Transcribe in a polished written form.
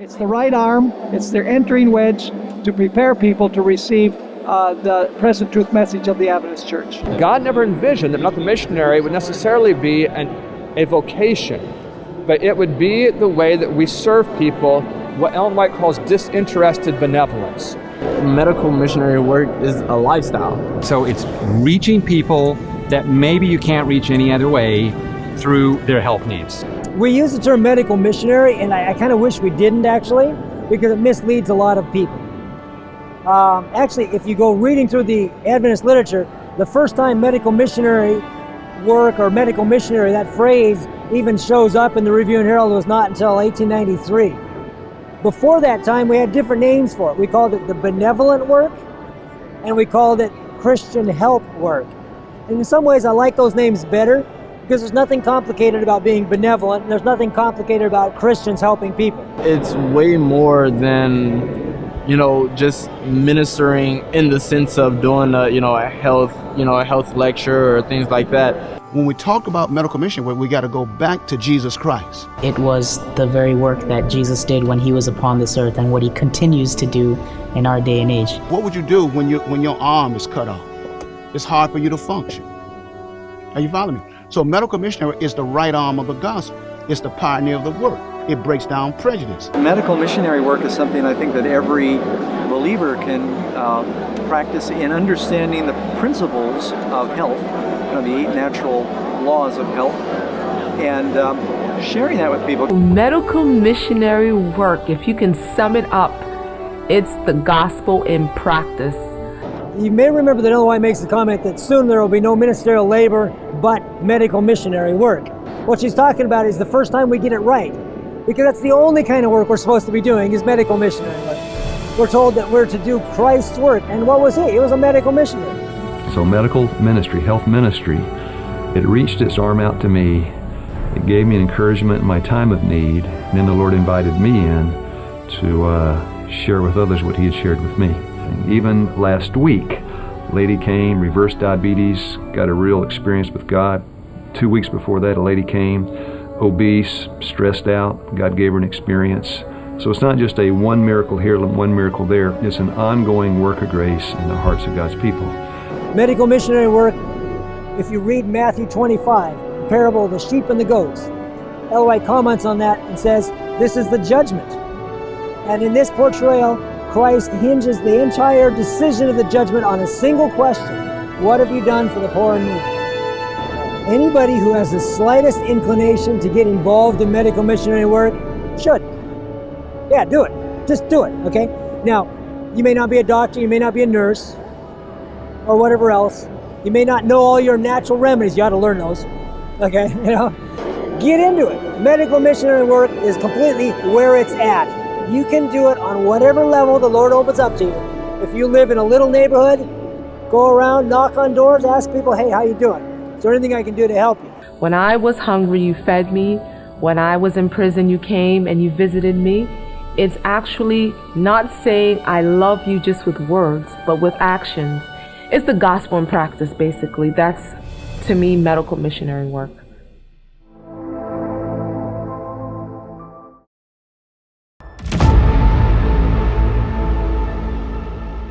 It's the right arm, it's their entering wedge to prepare people to receive the present truth message of the Adventist Church. God never envisioned that medical missionary would necessarily be a vocation, but it would be the way that we serve people, what Ellen White calls disinterested benevolence. Medical missionary work is a lifestyle. So it's reaching people that maybe you can't reach any other way through their health needs. We use the term medical missionary, and I kind of wish we didn't actually, because it misleads a lot of people. Actually, if you go reading through the Adventist literature, the first time medical missionary work or medical missionary, that phrase even shows up in the Review and Herald was not until 1893. Before that time, we had different names for it. We called it the benevolent work, and we called it Christian help work. And in some ways, I like those names better because there's nothing complicated about being benevolent, and there's nothing complicated about Christians helping people. It's way more than, just ministering in the sense of doing a health lecture or things like that. When we talk about medical mission work, we got to go back to Jesus Christ. It was the very work that Jesus did when he was upon this earth and what he continues to do in our day and age. What would you do when your arm is cut off? It's hard for you to function. Are you following me? So medical missionary is the right arm of the gospel. It's the pioneer of the work. It breaks down prejudice. Medical missionary work is something I think that every believer can practice in understanding the principles of health, the 8 natural laws of health, and sharing that with people. Medical missionary work, if you can sum it up, it's the gospel in practice. You may remember that Ellen White makes the comment that soon there will be no ministerial labor but medical missionary work. What she's talking about is the first time we get it right, because that's the only kind of work we're supposed to be doing is medical missionary work. We're told that we're to do Christ's work, and what was he? He was a medical missionary. So medical ministry, health ministry, it reached its arm out to me. It gave me an encouragement in my time of need, and then the Lord invited me in to share with others what he had shared with me. And even last week, a lady came, reversed diabetes, got a real experience with God. 2 weeks before that, a lady came, obese, stressed out. God gave her an experience. So it's not just a one miracle here, one miracle there. It's an ongoing work of grace in the hearts of God's people. Medical missionary work, if you read Matthew 25, the parable of the sheep and the goats, Ellen White comments on that and says, this is the judgment. And in this portrayal, Christ hinges the entire decision of the judgment on a single question. What have you done for the poor and needy? Anybody who has the slightest inclination to get involved in medical missionary work should. Yeah, do it. Just do it, okay? Now, you may not be a doctor, you may not be a nurse, or whatever else. You may not know all your natural remedies. You ought to learn those, okay? Get into it. Medical missionary work is completely where it's at. You can do it on whatever level the Lord opens up to you. If you live in a little neighborhood, go around, knock on doors, ask people, hey, how you doing? Is there anything I can do to help you? When I was hungry, you fed me. When I was in prison, you came and you visited me. It's actually not saying I love you just with words, but with actions. It's the gospel in practice, basically. That's, to me, medical missionary work.